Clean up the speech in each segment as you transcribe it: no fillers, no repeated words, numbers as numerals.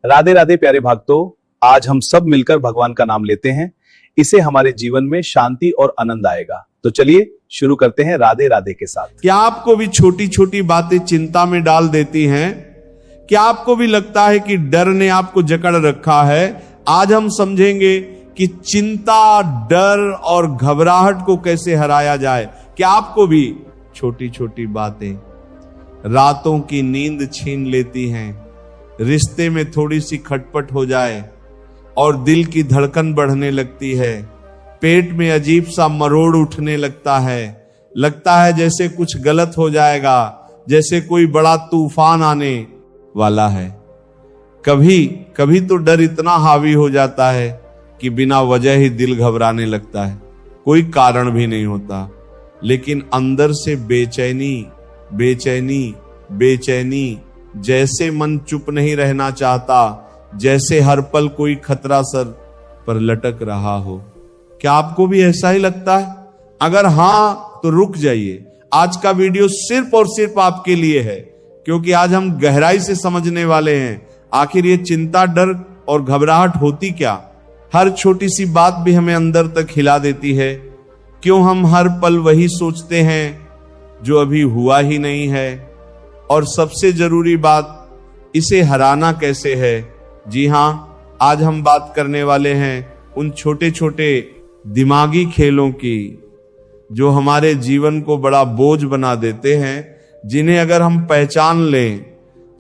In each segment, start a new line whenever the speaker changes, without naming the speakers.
राधे राधे प्यारे भक्तों, आज हम सब मिलकर भगवान का नाम लेते हैं। इससे हमारे जीवन में शांति और आनंद आएगा। तो चलिए शुरू करते हैं राधे राधे के साथ।
क्या आपको भी छोटी छोटी बातें चिंता में डाल देती हैं? क्या आपको भी लगता है कि डर ने आपको जकड़ रखा है? आज हम समझेंगे कि चिंता, डर और घबराहट को कैसे हराया जाए। क्या आपको भी छोटी छोटी बातें रातों की नींद छीन लेती हैं, रिश्ते में थोड़ी सी खटपट हो जाए और दिल की धड़कन बढ़ने लगती है, पेट में अजीब सा मरोड़ उठने लगता है जैसे कुछ गलत हो जाएगा, जैसे कोई बड़ा तूफान आने वाला है। कभी कभी तो डर इतना हावी हो जाता है कि बिना वजह ही दिल घबराने लगता है, कोई कारण भी नहीं होता, लेकिन अंदर से बेचैनी बेचैनी बेचैनी, जैसे मन चुप नहीं रहना चाहता, जैसे हर पल कोई खतरा सर पर लटक रहा हो। क्या आपको भी ऐसा ही लगता है? अगर हां तो रुक जाइए, आज का वीडियो सिर्फ और सिर्फ आपके लिए है, क्योंकि आज हम गहराई से समझने वाले हैं आखिर ये चिंता, डर और घबराहट होती क्या। हर छोटी सी बात भी हमें अंदर तक हिला देती है। क्यों हम हर पल वही सोचते हैं जो अभी हुआ ही नहीं है? और सबसे जरूरी बात, इसे हराना कैसे है? जी हां, आज हम बात करने वाले हैं उन छोटे छोटे दिमागी खेलों की जो हमारे जीवन को बड़ा बोझ बना देते हैं, जिन्हें अगर हम पहचान लें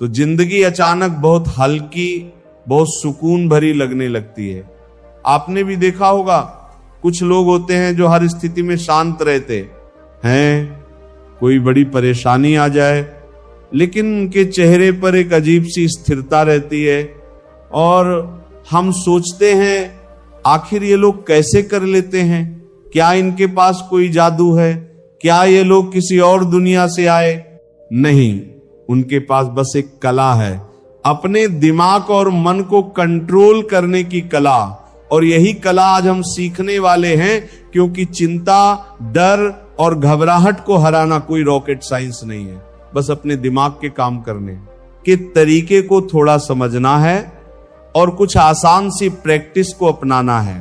तो जिंदगी अचानक बहुत हल्की, बहुत सुकून भरी लगने लगती है। आपने भी देखा होगा, कुछ लोग होते हैं जो हर स्थिति में शांत रहते हैं, कोई बड़ी परेशानी आ जाए लेकिन उनके चेहरे पर एक अजीब सी स्थिरता रहती है और हम सोचते हैं आखिर ये लोग कैसे कर लेते हैं? क्या इनके पास कोई जादू है? क्या ये लोग किसी और दुनिया से आए? नहीं, उनके पास बस एक कला है, अपने दिमाग और मन को कंट्रोल करने की कला। और यही कला आज हम सीखने वाले हैं, क्योंकि चिंता, डर और घबराहट को हराना कोई रॉकेट साइंस नहीं है, बस अपने दिमाग के काम करने के तरीके को थोड़ा समझना है और कुछ आसान सी प्रैक्टिस को अपनाना है।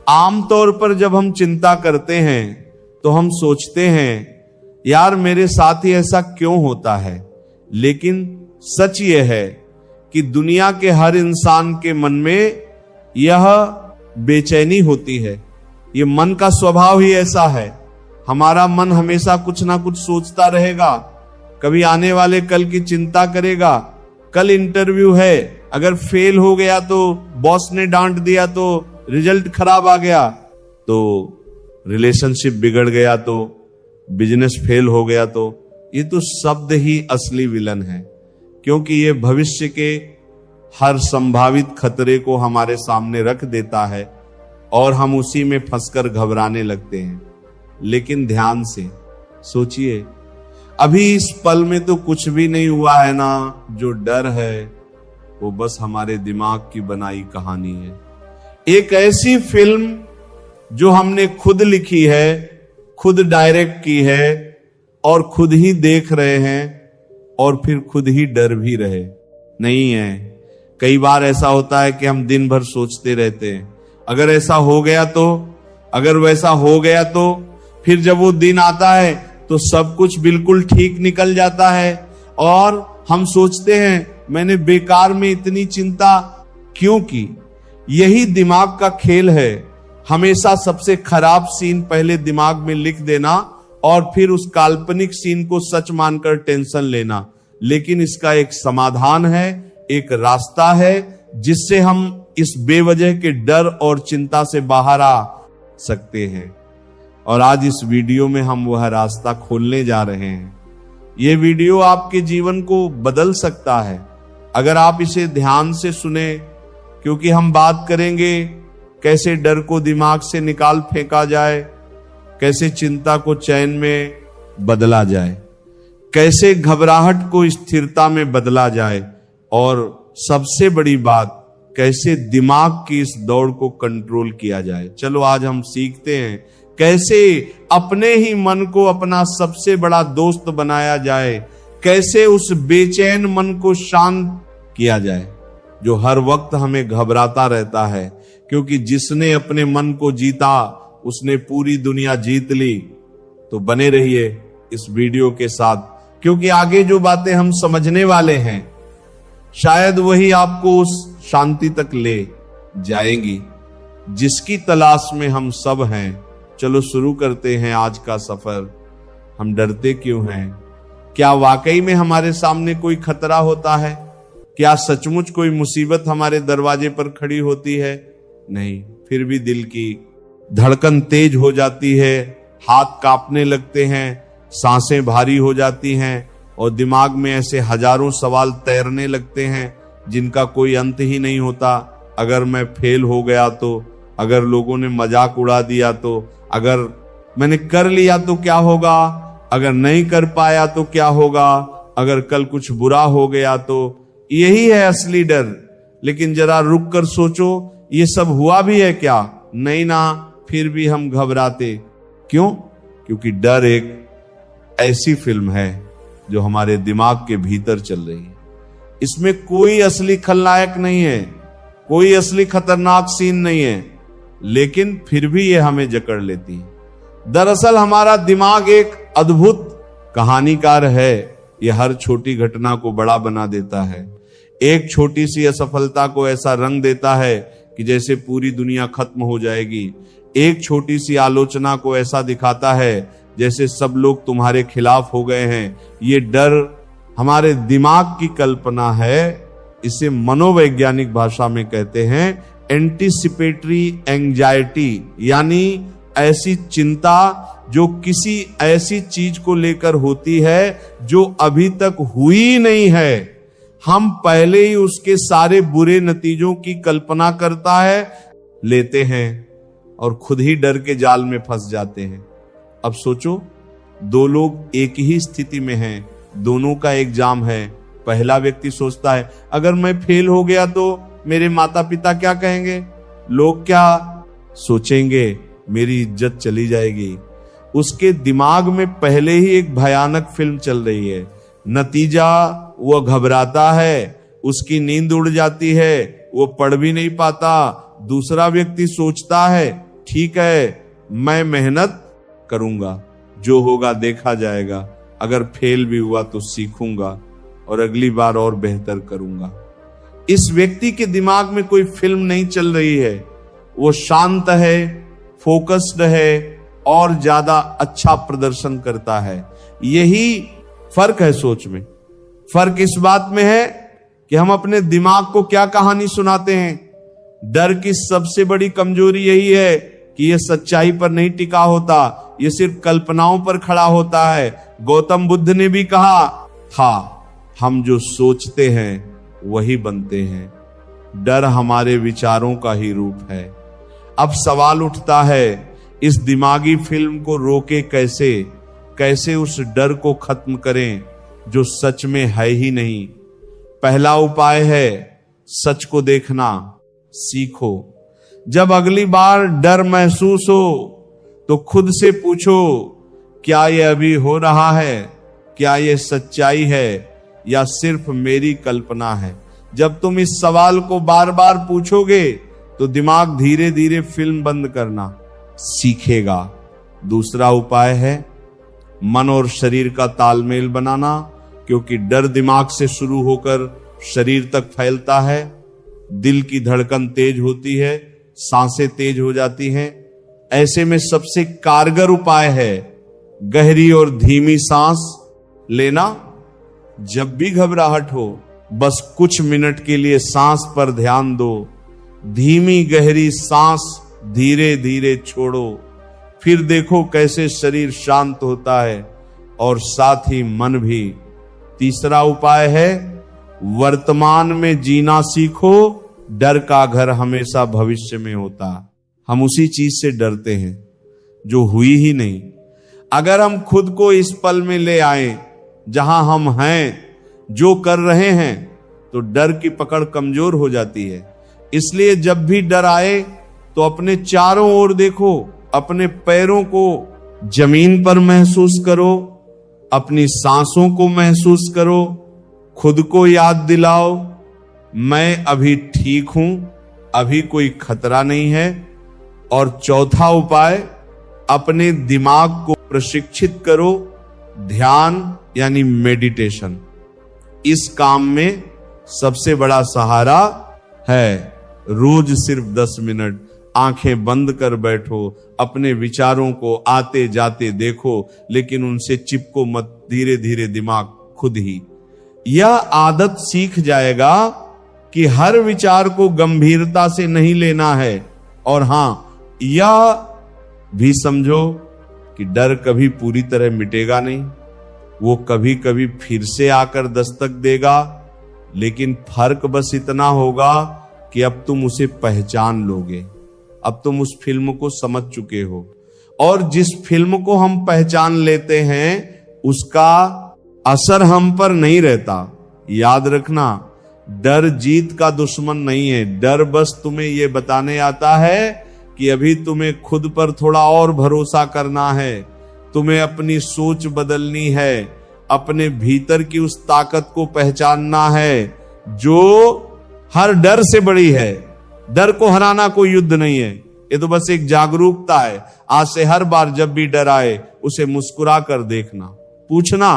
आमतौर पर जब हम चिंता करते हैं तो हम सोचते हैं यार मेरे साथ ही ऐसा क्यों होता है, लेकिन सच ये है कि दुनिया के हर इंसान के मन में यह बेचैनी होती है। ये मन का स्वभाव ही ऐसा है, हमारा मन हमेशा कुछ ना कुछ सोचता रहेगा। कभी आने वाले कल की चिंता करेगा, कल इंटरव्यू है, अगर फेल हो गया तो, बॉस ने डांट दिया तो, रिजल्ट खराब आ गया तो, रिलेशनशिप बिगड़ गया तो, बिजनेस फेल हो गया तो। ये तो शब्द ही असली विलन है, क्योंकि ये भविष्य के हर संभावित खतरे को हमारे सामने रख देता है और हम उसी में फंसकर घबराने लगते हैं। लेकिन ध्यान से सोचिए, अभी इस पल में तो कुछ भी नहीं हुआ है ना। जो डर है वो बस हमारे दिमाग की बनाई कहानी है, एक ऐसी फिल्म जो हमने खुद लिखी है, खुद डायरेक्ट की है और खुद ही देख रहे हैं और फिर खुद ही डर भी रहे नहीं है। कई बार ऐसा होता है कि हम दिन भर सोचते रहते हैं, अगर ऐसा हो गया तो, अगर वैसा हो गया तो। फिर जब वो दिन आता है तो सब कुछ बिल्कुल ठीक निकल जाता है और हम सोचते हैं मैंने बेकार में इतनी चिंता क्यों की। यही दिमाग का खेल है, हमेशा सबसे खराब सीन पहले दिमाग में लिख देना और फिर उस काल्पनिक सीन को सच मानकर टेंशन लेना। लेकिन इसका एक समाधान है, एक रास्ता है जिससे हम इस बेवजह के डर और चिंता से बाहर आ सकते हैं। और आज इस वीडियो में हम वह रास्ता खोलने जा रहे हैं। यह वीडियो आपके जीवन को बदल सकता है अगर आप इसे ध्यान से सुने, क्योंकि हम बात करेंगे कैसे डर को दिमाग से निकाल फेंका जाए, कैसे चिंता को चैन में बदला जाए, कैसे घबराहट को स्थिरता में बदला जाए और सबसे बड़ी बात, कैसे दिमाग की इस दौड़ को कंट्रोल किया जाए। चलो आज हम सीखते हैं कैसे अपने ही मन को अपना सबसे बड़ा दोस्त बनाया जाए, कैसे उस बेचैन मन को शांत किया जाए। जो हर वक्त हमें घबराता रहता है, क्योंकि जिसने अपने मन को जीता उसने पूरी दुनिया जीत ली। तो बने रहिए इस वीडियो के साथ, क्योंकि आगे जो बातें हम समझने वाले हैं शायद वही आपको उस शांति तक ले जाएंगी जिसकी तलाश में हम सब हैं। चलो शुरू करते हैं आज का सफर। हम डरते क्यों हैं? क्या वाकई में हमारे सामने कोई खतरा होता है? क्या सचमुच कोई मुसीबत हमारे दरवाजे पर खड़ी होती है? नहीं, फिर भी दिल की धड़कन तेज हो जाती है, हाथ कांपने लगते हैं, सांसें भारी हो जाती हैं और दिमाग में ऐसे हजारों सवाल तैरने लगते हैं जिनका कोई अंत ही नहीं होता। अगर मैं फेल हो गया तो, अगर लोगों ने मजाक उड़ा दिया तो, अगर मैंने कर लिया तो क्या होगा, अगर नहीं कर पाया तो क्या होगा, अगर कल कुछ बुरा हो गया तो। यही है असली डर। लेकिन जरा रुक कर सोचो, ये सब हुआ भी है क्या? नहीं ना, फिर भी हम घबराते क्यों? क्योंकि डर एक ऐसी फिल्म है जो हमारे दिमाग के भीतर चल रही है। इसमें कोई असली खलनायक नहीं है, कोई असली खतरनाक सीन नहीं है, लेकिन फिर भी ये हमें जकड़ लेती है। दरअसल हमारा दिमाग एक अद्भुत कहानीकार है। ये हर छोटी घटना को बड़ा बना देता है। एक छोटी सी असफलता को ऐसा रंग देता है कि जैसे पूरी दुनिया खत्म हो जाएगी। एक छोटी सी आलोचना को ऐसा दिखाता है जैसे सब लोग तुम्हारे खिलाफ हो गए हैं। ये डर हमारे दिमाग की कल्पना है। इसे मनोवैज्ञानिक भाषा में कहते हैं एंटीसिपेटरी एंजाइटी, यानी ऐसी चिंता जो किसी ऐसी चीज को लेकर होती है जो अभी तक हुई नहीं है। हम पहले ही उसके सारे बुरे नतीजों की कल्पना करता है लेते हैं और खुद ही डर के जाल में फंस जाते हैं। अब सोचो, दो लोग एक ही स्थिति में हैं, दोनों का एग्जाम है। पहला व्यक्ति सोचता है अगर मैं फेल हो गया तो मेरे माता पिता क्या कहेंगे, लोग क्या सोचेंगे, मेरी इज्जत चली जाएगी। उसके दिमाग में पहले ही एक भयानक फिल्म चल रही है। नतीजा, वो घबराता है, उसकी नींद उड़ जाती है, वो पढ़ भी नहीं पाता। दूसरा व्यक्ति सोचता है ठीक है, मैं मेहनत करूंगा, जो होगा देखा जाएगा, अगर फेल भी हुआ तो सीखूंगा और अगली बार और बेहतर करूंगा। इस व्यक्ति के दिमाग में कोई फिल्म नहीं चल रही है। वो शांत है, फोकस्ड है और ज्यादा अच्छा प्रदर्शन करता है। यही फर्क है सोच में। फर्क इस बात में है कि हम अपने दिमाग को क्या कहानी सुनाते हैं। डर की सबसे बड़ी कमजोरी यही है कि यह सच्चाई पर नहीं टिका होता, यह सिर्फ कल्पनाओं पर खड़ा होता है। गौतम बुद्ध ने भी कहा था, हम जो सोचते हैं वही बनते हैं। डर हमारे विचारों का ही रूप है। अब सवाल उठता है, इस दिमागी फिल्म को रोके कैसे? कैसे उस डर को खत्म करें जो सच में है ही नहीं? पहला उपाय है सच को देखना सीखो। जब अगली बार डर महसूस हो तो खुद से पूछो, क्या यह अभी हो रहा है? क्या यह सच्चाई है या सिर्फ मेरी कल्पना है? जब तुम इस सवाल को बार बार पूछोगे तो दिमाग धीरे धीरे फिल्म बंद करना सीखेगा। दूसरा उपाय है मन और शरीर का तालमेल बनाना, क्योंकि डर दिमाग से शुरू होकर शरीर तक फैलता है। दिल की धड़कन तेज होती है, सांसें तेज हो जाती हैं। ऐसे में सबसे कारगर उपाय है गहरी और धीमी सांस लेना। जब भी घबराहट हो बस कुछ मिनट के लिए सांस पर ध्यान दो। धीमी गहरी सांस धीरे धीरे छोड़ो, फिर देखो कैसे शरीर शांत होता है और साथ ही मन भी। तीसरा उपाय है वर्तमान में जीना सीखो। डर का घर हमेशा भविष्य में होता। हम उसी चीज से डरते हैं जो हुई ही नहीं। अगर हम खुद को इस पल में ले आए जहां हम हैं, जो कर रहे हैं, तो डर की पकड़ कमजोर हो जाती है। इसलिए जब भी डर आए तो अपने चारों ओर देखो, अपने पैरों को जमीन पर महसूस करो, अपनी सांसों को महसूस करो, खुद को याद दिलाओ मैं अभी ठीक हूं, अभी कोई खतरा नहीं है। और चौथा उपाय, अपने दिमाग को प्रशिक्षित करो, ध्यान यानी मेडिटेशन। इस काम में सबसे बड़ा सहारा है। रोज सिर्फ 10 मिनट आंखें बंद कर बैठो, अपने विचारों को आते जाते देखो, लेकिन उनसे चिपको मत। धीरे धीरे दिमाग खुद ही यह आदत सीख जाएगा कि हर विचार को गंभीरता से नहीं लेना है। और हां, यह भी समझो कि डर कभी पूरी तरह मिटेगा नहीं, वो कभी कभी फिर से आकर दस्तक देगा। लेकिन फर्क बस इतना होगा कि अब तुम उसे पहचान लोगे, अब तुम उस फिल्म को समझ चुके हो। और जिस फिल्म को हम पहचान लेते हैं उसका असर हम पर नहीं रहता। याद रखना, डर जीत का दुश्मन नहीं है। डर बस तुम्हें यह बताने आता है कि अभी तुम्हें खुद पर थोड़ा और भरोसा करना है, तुम्हें अपनी सोच बदलनी है, अपने भीतर की उस ताकत को पहचानना है जो हर डर से बड़ी है। डर को हराना कोई युद्ध नहीं है, ये तो बस एक जागरूकता है। आज से हर बार जब भी डर आए उसे मुस्कुरा कर देखना, पूछना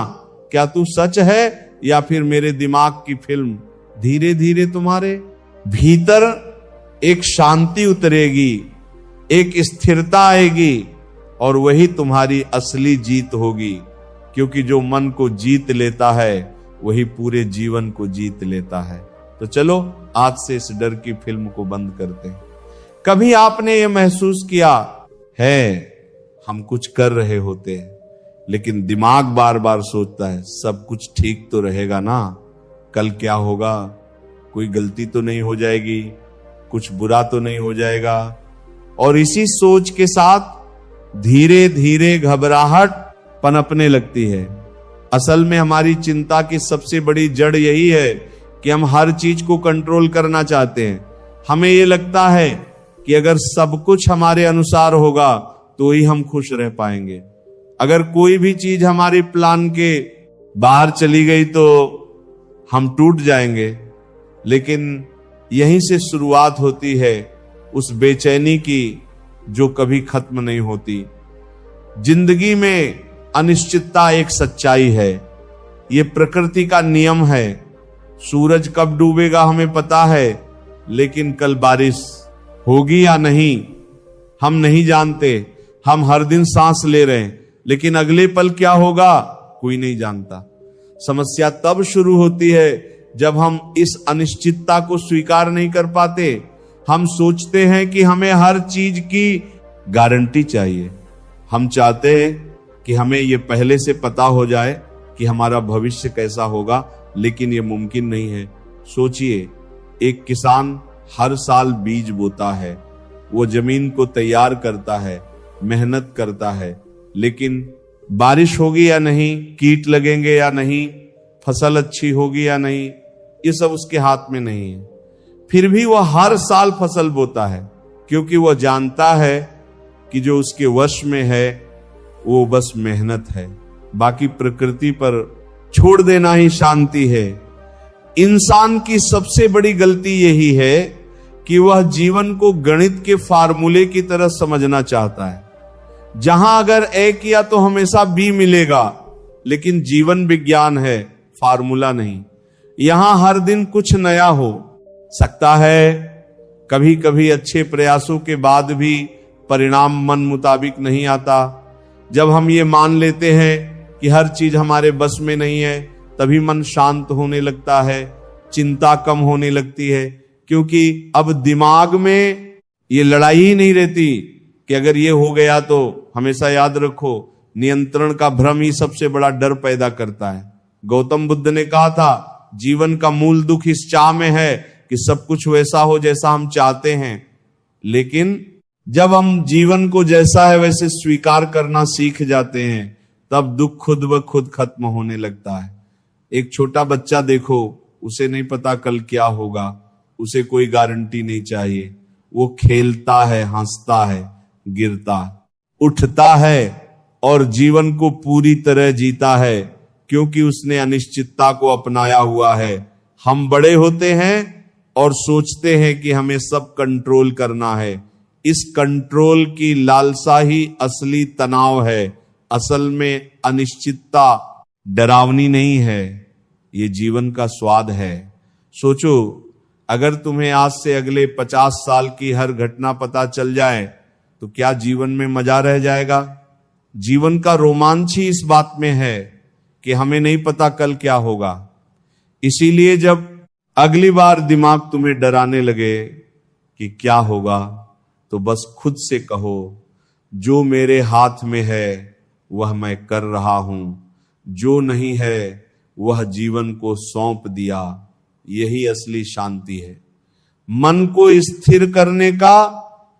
क्या तू सच है या फिर मेरे दिमाग की फिल्म। धीरे धीरे तुम्हारे भीतर एक शांति उतरेगी, एक स्थिरता आएगी, और वही तुम्हारी असली जीत होगी। क्योंकि जो मन को जीत लेता है वही पूरे जीवन को जीत लेता है। तो चलो आज से इस डर की फिल्म को बंद करते हैं। कभी आपने ये महसूस किया है हम कुछ कर रहे होते हैं, लेकिन दिमाग बार बार सोचता है सब कुछ ठीक तो रहेगा ना, कल क्या होगा, कोई गलती तो नहीं हो जाएगी, कुछ बुरा तो नहीं हो जाएगा। और इसी सोच के साथ धीरे धीरे घबराहट पनपने लगती है। असल में हमारी चिंता की सबसे बड़ी जड़ यही है कि हम हर चीज को कंट्रोल करना चाहते हैं। हमें यह लगता है कि अगर सब कुछ हमारे अनुसार होगा तो ही हम खुश रह पाएंगे। अगर कोई भी चीज हमारे प्लान के बाहर चली गई तो हम टूट जाएंगे। लेकिन यहीं से शुरुआत होती है उस बेचैनी की जो कभी खत्म नहीं होती। जिंदगी में अनिश्चितता एक सच्चाई है, ये प्रकृति का नियम है। सूरज कब डूबेगा हमें पता है, लेकिन कल बारिश होगी या नहीं हम नहीं जानते। हम हर दिन सांस ले रहे हैं, लेकिन अगले पल क्या होगा कोई नहीं जानता। समस्या तब शुरू होती है जब हम इस अनिश्चितता को स्वीकार नहीं कर पाते। हम सोचते हैं कि हमें हर चीज की गारंटी चाहिए। हम चाहते हैं कि हमें यह पहले से पता हो जाए कि हमारा भविष्य कैसा होगा, लेकिन यह मुमकिन नहीं है। सोचिए, एक किसान हर साल बीज बोता है, वो जमीन को तैयार करता है, मेहनत करता है, लेकिन बारिश होगी या नहीं, कीट लगेंगे या नहीं, फसल अच्छी होगी या नहीं, ये सब उसके हाथ में नहीं है। फिर भी वह हर साल फसल बोता है, क्योंकि वह जानता है कि जो उसके वश में है वो बस मेहनत है, बाकी प्रकृति पर छोड़ देना ही शांति है। इंसान की सबसे बड़ी गलती यही है कि वह जीवन को गणित के फार्मूले की तरह समझना चाहता है, जहां अगर ए किया तो हमेशा बी मिलेगा, लेकिन जीवन विज्ञान है, फार्मूला नहीं। यहां हर दिन कुछ नया हो सकता है। कभी कभी अच्छे प्रयासों के बाद भी परिणाम मन मुताबिक नहीं आता। जब हम ये मान लेते हैं कि हर चीज हमारे बस में नहीं है, तभी मन शांत होने लगता है, चिंता कम होने लगती है। क्योंकि अब दिमाग में ये लड़ाई ही नहीं रहती कि अगर ये हो गया तो। हमेशा याद रखो, नियंत्रण का भ्रम ही सबसे बड़ा डर पैदा करता है। गौतम बुद्ध ने कहा था, जीवन का मूल दुख इस चाह में है कि सब कुछ वैसा हो जैसा हम चाहते हैं। लेकिन जब हम जीवन को जैसा है वैसे स्वीकार करना सीख जाते हैं, तब दुख खुद ब खुद खत्म होने लगता है। एक छोटा बच्चा देखो, उसे नहीं पता कल क्या होगा, उसे कोई गारंटी नहीं चाहिए। वो खेलता है, हंसता है, गिरता, उठता है और जीवन को पूरी तरह जीता है, क्योंकि उसने अनिश्चितता को अपनाया हुआ है। हम बड़े होते हैं और सोचते हैं कि हमें सब कंट्रोल करना है। इस कंट्रोल की लालसा ही असली तनाव है। असल में अनिश्चितता डरावनी नहीं है, ये जीवन का स्वाद है। सोचो, अगर तुम्हें आज से अगले 50 साल की हर घटना पता चल जाए तो क्या जीवन में मजा रह जाएगा? जीवन का रोमांच ही इस बात में है कि हमें नहीं पता कल क्या होगा। इसीलिए जब अगली बार दिमाग तुम्हें डराने लगे कि क्या होगा, तो बस खुद से कहो, जो मेरे हाथ में है वह मैं कर रहा हूं, जो नहीं है वह जीवन को सौंप दिया। यही असली शांति है। मन को स्थिर करने का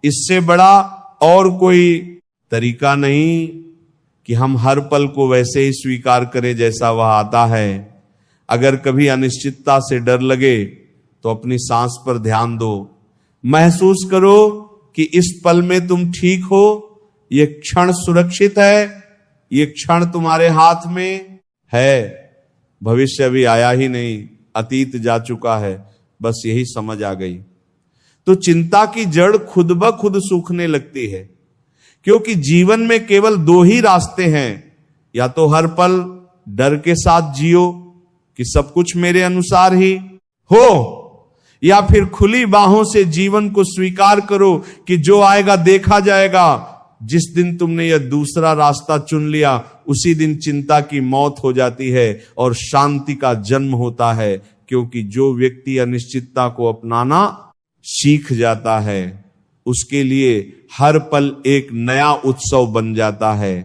इससे बड़ा और कोई तरीका नहीं कि हम हर पल को वैसे ही स्वीकार करें जैसा वह आता है। अगर कभी अनिश्चितता से डर लगे तो अपनी सांस पर ध्यान दो। महसूस करो कि इस पल में तुम ठीक हो, यह क्षण सुरक्षित है, ये क्षण तुम्हारे हाथ में है। भविष्य अभी आया ही नहीं, अतीत जा चुका है, बस यही समझ आ गई तो चिंता की जड़ खुद ब खुद सूखने लगती है। क्योंकि जीवन में केवल दो ही रास्ते हैं, या तो हर पल डर के साथ जियो कि सब कुछ मेरे अनुसार ही हो, या फिर खुली बाहों से जीवन को स्वीकार करो कि जो आएगा देखा जाएगा। जिस दिन तुमने यह दूसरा रास्ता चुन लिया, उसी दिन चिंता की मौत हो जाती है और शांति का जन्म होता है। क्योंकि जो व्यक्ति अनिश्चितता को अपनाना सीख जाता है, उसके लिए हर पल एक नया उत्सव बन जाता है।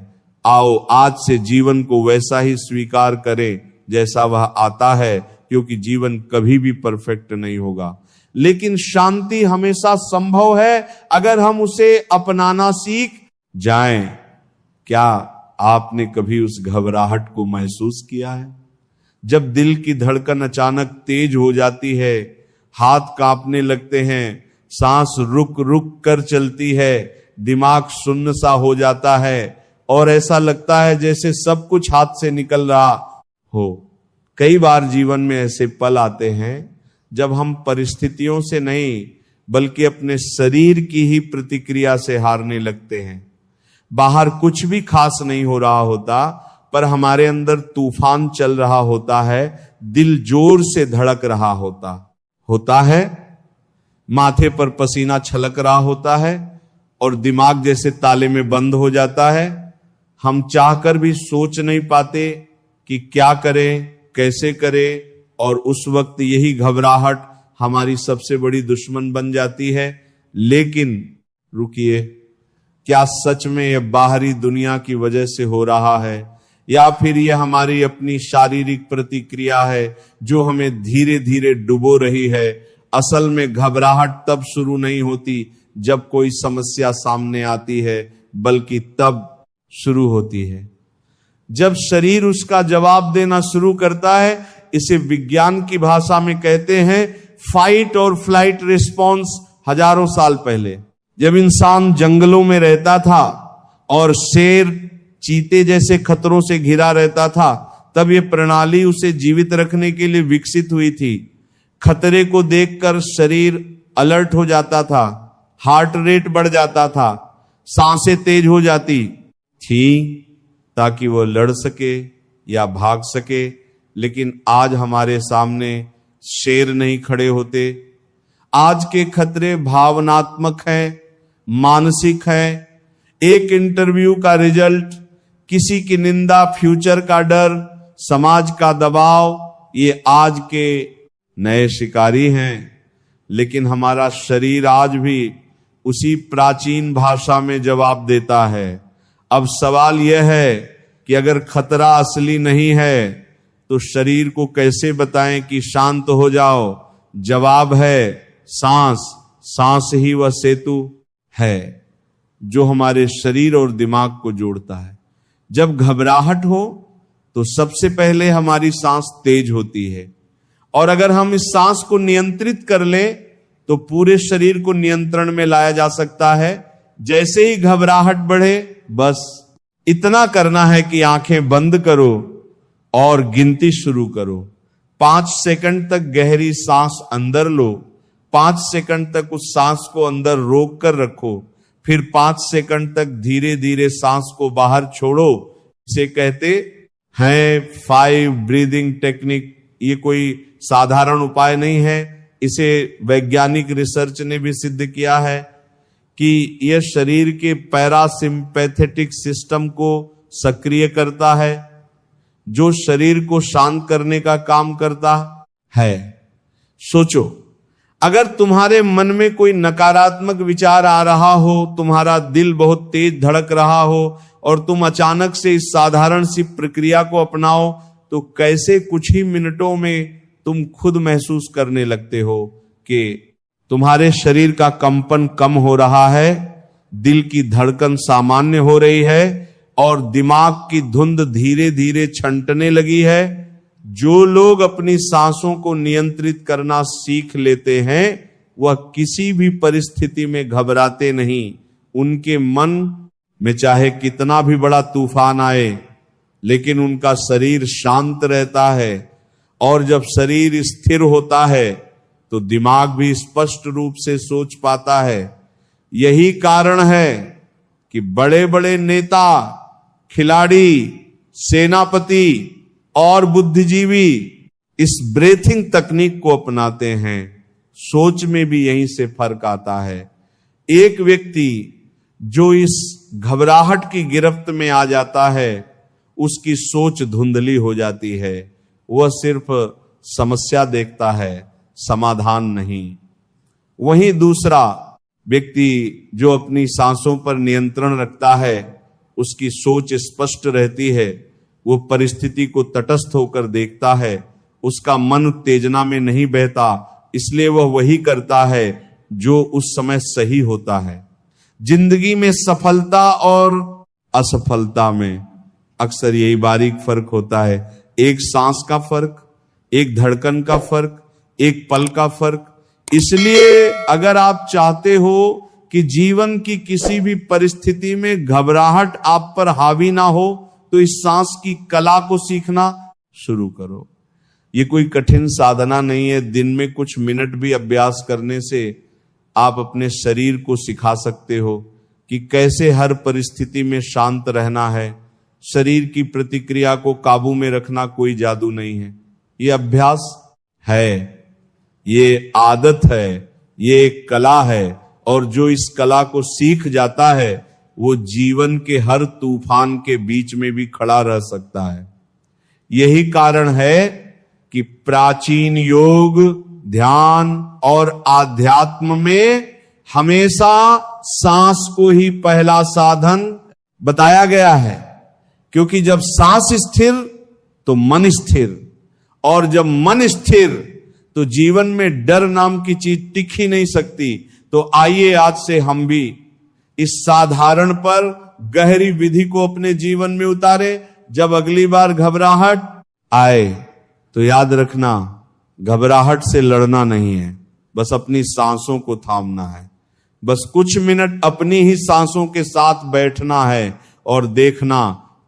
आओ आज से जीवन को वैसा ही स्वीकार करें जैसा वह आता है, क्योंकि जीवन कभी भी परफेक्ट नहीं होगा, लेकिन शांति हमेशा संभव है अगर हम उसे अपनाना सीख जाएं। क्या आपने कभी उस घबराहट को महसूस किया है, जब दिल की धड़कन अचानक तेज हो जाती है, हाथ कांपने लगते हैं, सांस रुक रुक कर चलती है, दिमाग सुन्न सा हो जाता है और ऐसा लगता है जैसे सब कुछ हाथ से निकल रहा हो। कई बार जीवन में ऐसे पल आते हैं जब हम परिस्थितियों से नहीं बल्कि अपने शरीर की ही प्रतिक्रिया से हारने लगते हैं। बाहर कुछ भी खास नहीं हो रहा होता, पर हमारे अंदर तूफान चल रहा होता है, दिल जोर से धड़क रहा होता है, माथे पर पसीना छलक रहा होता है और दिमाग जैसे ताले में बंद हो जाता है। हम चाहकर भी सोच नहीं पाते कि क्या करें, कैसे करें, और उस वक्त यही घबराहट हमारी सबसे बड़ी दुश्मन बन जाती है। लेकिन रुकिए, क्या सच में यह बाहरी दुनिया की वजह से हो रहा है, या फिर यह हमारी अपनी शारीरिक प्रतिक्रिया है जो हमें धीरे धीरे डुबो रही है? असल में घबराहट तब शुरू नहीं होती जब कोई समस्या सामने आती है, बल्कि तब शुरू होती है जब शरीर उसका जवाब देना शुरू करता है। इसे विज्ञान की भाषा में कहते हैं फाइट और फ्लाइट रिस्पॉन्स। हजारों साल पहले जब इंसान जंगलों में रहता था और शेर चीते जैसे खतरों से घिरा रहता था, तब यह प्रणाली उसे जीवित रखने के लिए विकसित हुई थी। खतरे को देखकर शरीर अलर्ट हो जाता था, हार्ट रेट बढ़ जाता था, सांसें तेज हो जाती थी ताकि वो लड़ सके या भाग सके। लेकिन आज हमारे सामने शेर नहीं खड़े होते। आज के खतरे भावनात्मक हैं, मानसिक हैं। एक इंटरव्यू का रिजल्ट, किसी की निंदा, फ्यूचर का डर, समाज का दबाव, ये आज के नए शिकारी हैं। लेकिन हमारा शरीर आज भी उसी प्राचीन भाषा में जवाब देता है। अब सवाल यह है कि अगर खतरा असली नहीं है तो शरीर को कैसे बताएं कि शांत हो जाओ? जवाब है सांस। सांस ही वह सेतु है जो हमारे शरीर और दिमाग को जोड़ता है। जब घबराहट हो तो सबसे पहले हमारी सांस तेज होती है, और अगर हम इस सांस को नियंत्रित कर लें तो पूरे शरीर को नियंत्रण में लाया जा सकता है। जैसे ही घबराहट बढ़े, बस इतना करना है कि आंखें बंद करो और गिनती शुरू करो। 5 सेकंड तक गहरी सांस अंदर लो 5 सेकंड तक उस सांस को अंदर रोक कर रखो, फिर 5 सेकंड तक धीरे धीरे सांस को बाहर छोड़ो। इसे कहते हैं 5 ब्रीदिंग टेक्निक। ये कोई साधारण उपाय नहीं है, इसे वैज्ञानिक रिसर्च ने भी सिद्ध किया है कि यह शरीर के पैरासिम्पैथेटिक सिस्टम को सक्रिय करता है, जो शरीर को शांत करने का काम करता है। सोचो, अगर तुम्हारे मन में कोई नकारात्मक विचार आ रहा हो, तुम्हारा दिल बहुत तेज धड़क रहा हो और तुम अचानक से इस साधारण सी प्रक्रिया को अपनाओ, तो कैसे कुछ ही मिनटों में तुम खुद महसूस करने लगते हो कि तुम्हारे शरीर का कंपन कम हो रहा है, दिल की धड़कन सामान्य हो रही है और दिमाग की धुंध धीरे धीरे छंटने लगी है। जो लोग अपनी सांसों को नियंत्रित करना सीख लेते हैं, वह किसी भी परिस्थिति में घबराते नहीं। उनके मन में चाहे कितना भी बड़ा तूफान आए, लेकिन उनका शरीर शांत रहता है। और जब शरीर स्थिर होता है तो दिमाग भी स्पष्ट रूप से सोच पाता है। यही कारण है कि बड़े बड़े नेता, खिलाड़ी, सेनापति और बुद्धिजीवी इस ब्रीथिंग तकनीक को अपनाते हैं। सोच में भी यहीं से फर्क आता है। एक व्यक्ति जो इस घबराहट की गिरफ्त में आ जाता है, उसकी सोच धुंधली हो जाती है। वह सिर्फ समस्या देखता है, समाधान नहीं। वहीं दूसरा व्यक्ति जो अपनी सांसों पर नियंत्रण रखता है, उसकी सोच स्पष्ट रहती है, वो परिस्थिति को तटस्थ होकर देखता है, उसका मन उत्तेजना में नहीं बहता, इसलिए वह वही करता है जो उस समय सही होता है। जिंदगी में सफलता और असफलता में अक्सर यही बारीक फर्क होता है। एक सांस का फर्क, एक धड़कन का फर्क, एक पल का फर्क। इसलिए अगर आप चाहते हो कि जीवन की किसी भी परिस्थिति में घबराहट आप पर हावी ना हो, तो इस सांस की कला को सीखना शुरू करो। ये कोई कठिन साधना नहीं है। दिन में कुछ मिनट भी अभ्यास करने से आप अपने शरीर को सिखा सकते हो कि कैसे हर परिस्थिति में शांत रहना है। शरीर की प्रतिक्रिया को काबू में रखना कोई जादू नहीं है, ये अभ्यास है, ये आदत है, ये एक कला है। और जो इस कला को सीख जाता है, वो जीवन के हर तूफान के बीच में भी खड़ा रह सकता है। यही कारण है कि प्राचीन योग, ध्यान और आध्यात्म में हमेशा सांस को ही पहला साधन बताया गया है। क्योंकि जब सांस स्थिर तो मन स्थिर, और जब मन स्थिर तो जीवन में डर नाम की चीज टिक ही नहीं सकती। तो आइए आज से हम भी इस साधारण पर गहरी विधि को अपने जीवन में उतारे। जब अगली बार घबराहट आए तो याद रखना, घबराहट से लड़ना नहीं है, बस अपनी सांसों को थामना है। बस कुछ मिनट अपनी ही सांसों के साथ बैठना है और देखना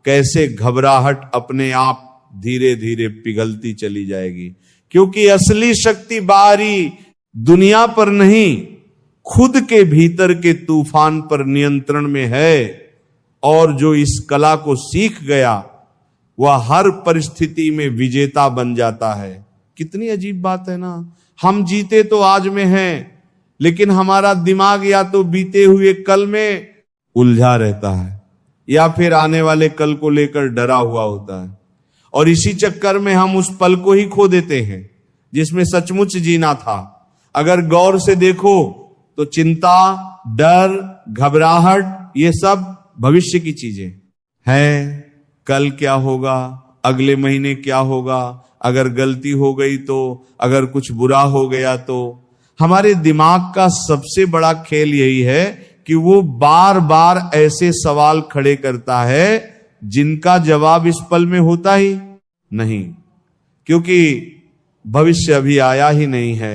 कैसे घबराहट अपने आप धीरे धीरे पिघलती चली जाएगी। क्योंकि असली शक्ति बाहरी दुनिया पर नहीं, खुद के भीतर के तूफान पर नियंत्रण में है। और जो इस कला को सीख गया, वह हर परिस्थिति में विजेता बन जाता है। कितनी अजीब बात है ना। हम जीते तो आज में हैं, लेकिन हमारा दिमाग या तो बीते हुए कल में उलझा रहता है या फिर आने वाले कल को लेकर डरा हुआ होता है। और इसी चक्कर में हम उस पल को ही खो देते हैं जिसमें सचमुच जीना था। अगर गौर से देखो तो चिंता, डर, घबराहट, ये सब भविष्य की चीजें हैं। कल क्या होगा, अगले महीने क्या होगा, अगर गलती हो गई तो, अगर कुछ बुरा हो गया तो। हमारे दिमाग का सबसे बड़ा खेल यही है कि वो बार बार ऐसे सवाल खड़े करता है जिनका जवाब इस पल में होता ही नहीं, क्योंकि भविष्य अभी आया ही नहीं है।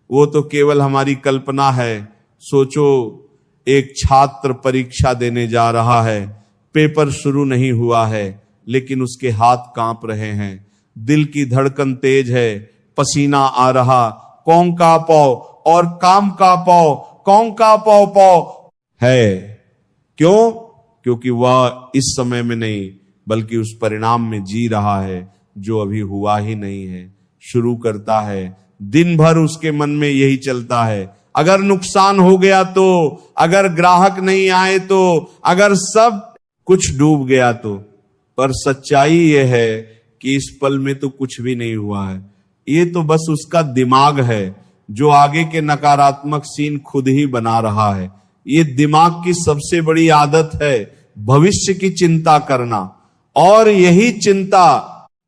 वो तो केवल हमारी कल्पना है। सोचो, एक छात्र परीक्षा देने जा रहा है, पेपर शुरू नहीं हुआ है, लेकिन उसके हाथ कांप रहे हैं, दिल की धड़कन तेज है, पसीना आ रहा, कौन का पाओ और काम का पौ, कौन का पौ पौ है। क्यों? क्योंकि वह इस समय में नहीं बल्कि उस परिणाम में जी रहा है जो अभी हुआ ही नहीं है। शुरू करता है, दिन भर उसके मन में यही चलता है, अगर नुकसान हो गया तो, अगर ग्राहक नहीं आए तो, अगर सब कुछ डूब गया तो। पर सच्चाई यह है कि इस पल में तो कुछ भी नहीं हुआ है। ये तो बस उसका दिमाग है जो आगे के नकारात्मक सीन खुद ही बना रहा है। ये दिमाग की सबसे बड़ी आदत है भविष्य की चिंता करना, और यही चिंता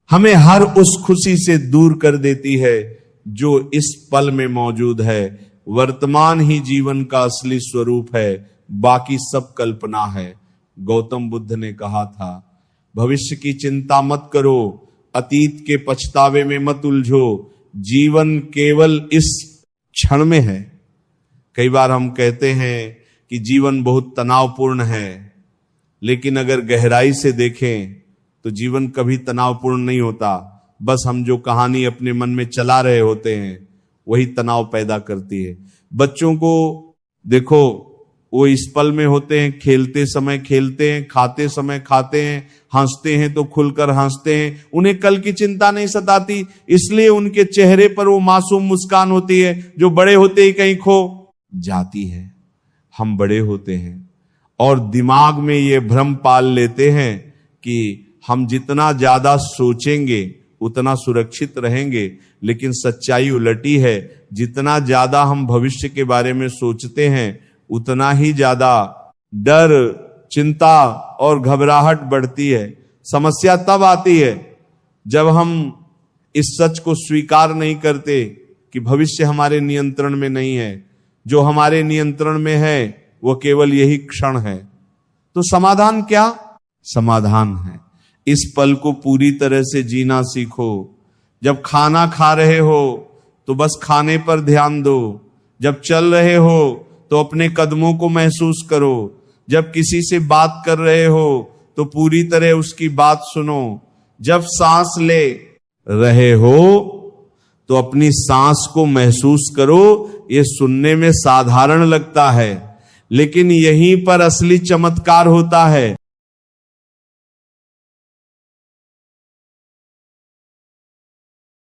हमें हर उस खुशी से दूर कर देती है जो इस पल में मौजूद है। वर्तमान ही जीवन का असली स्वरूप है, बाकी सब कल्पना है। गौतम बुद्ध ने कहा था, भविष्य की चिंता मत करो, अतीत के पछतावे में मत उलझो, जीवन केवल इस क्षण में है। कई बार हम कहते हैं कि जीवन बहुत तनावपूर्ण है, लेकिन अगर गहराई से देखें तो जीवन कभी तनावपूर्ण नहीं होता। बस हम जो कहानी अपने मन में चला रहे होते हैं वही तनाव पैदा करती है। बच्चों को देखो, वो इस पल में होते हैं, खेलते समय खेलते हैं, खाते समय खाते हैं, हंसते हैं तो खुलकर हंसते हैं, उन्हें कल की चिंता नहीं सताती, इसलिए उनके चेहरे पर वो मासूम मुस्कान होती है जो बड़े होते ही कहीं खो जाती है। हम बड़े होते हैं और दिमाग में ये भ्रम पाल लेते हैं कि हम जितना ज्यादा सोचेंगे उतना सुरक्षित रहेंगे, लेकिन सच्चाई उलटी है। जितना ज्यादा हम भविष्य के बारे में सोचते हैं उतना ही ज्यादा डर, चिंता और घबराहट बढ़ती है। समस्या तब आती है जब हम इस सच को स्वीकार नहीं करते कि भविष्य हमारे नियंत्रण में नहीं है। जो हमारे नियंत्रण में है वो केवल यही क्षण है। तो समाधान क्या? समाधान है इस पल को पूरी तरह से जीना सीखो। जब खाना खा रहे हो तो बस खाने पर ध्यान दो, जब चल रहे हो तो अपने कदमों को महसूस करो, जब किसी से बात कर रहे हो तो पूरी तरह उसकी बात सुनो, जब सांस ले रहे हो तो अपनी सांस को महसूस करो। ये सुनने में साधारण लगता है, लेकिन यहीं पर असली चमत्कार होता है।